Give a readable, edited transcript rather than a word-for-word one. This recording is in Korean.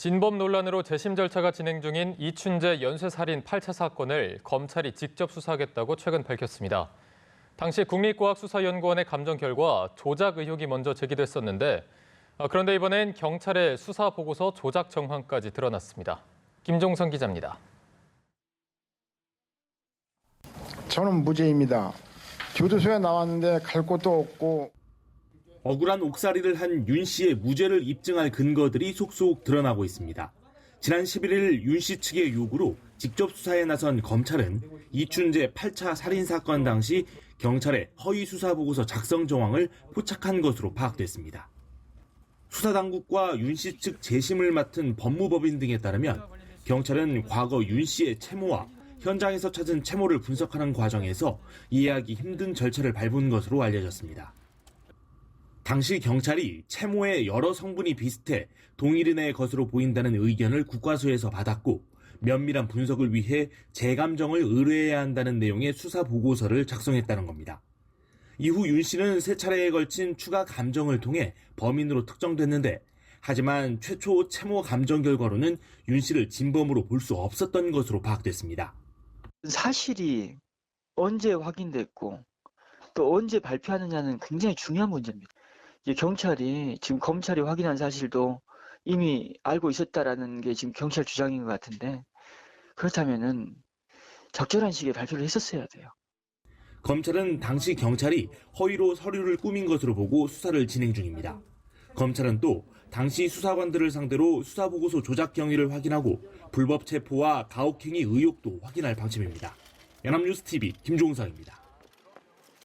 진범 논란으로 재심 절차가 진행 중인 이춘재 연쇄살인 8차 사건을 검찰이 직접 수사하겠다고 최근 밝혔습니다. 당시 국립과학수사연구원의 감정 결과 조작 의혹이 먼저 제기됐었는데 그런데 이번엔 경찰의 수사 보고서 조작 정황까지 드러났습니다. 김종성 기자입니다. 저는 무죄입니다. 교도소에 나왔는데 갈 곳도 없고. 억울한 옥살이를 한 윤 씨의 무죄를 입증할 근거들이 속속 드러나고 있습니다. 지난 11일 윤 씨 측의 요구로 직접 수사에 나선 검찰은 이춘재 8차 살인사건 당시 경찰의 허위 수사보고서 작성 정황을 포착한 것으로 파악됐습니다. 수사당국과 윤 씨 측 재심을 맡은 법무법인 등에 따르면 경찰은 과거 윤 씨의 채모와 현장에서 찾은 채모를 분석하는 과정에서 이해하기 힘든 절차를 밟은 것으로 알려졌습니다. 당시 경찰이 채모의 여러 성분이 비슷해 동일인의 것으로 보인다는 의견을 국과수에서 받았고 면밀한 분석을 위해 재감정을 의뢰해야 한다는 내용의 수사 보고서를 작성했다는 겁니다. 이후 윤 씨는 세 차례에 걸친 추가 감정을 통해 범인으로 특정됐는데 하지만 최초 채모 감정 결과로는 윤 씨를 진범으로 볼 수 없었던 것으로 파악됐습니다. 사실이 언제 확인됐고 또 언제 발표하느냐는 굉장히 중요한 문제입니다. 경찰이 지금 검찰이 확인한 사실도 이미 알고 있었다라는 게 지금 경찰 주장인 것 같은데 그렇다면은 적절한 시기에 발표를 했었어야 돼요. 검찰은 당시 경찰이 허위로 서류를 꾸민 것으로 보고 수사를 진행 중입니다. 검찰은 또 당시 수사관들을 상대로 수사보고서 조작 경위를 확인하고 불법 체포와 가혹행위 의혹도 확인할 방침입니다. 연합뉴스TV 김종상입니다.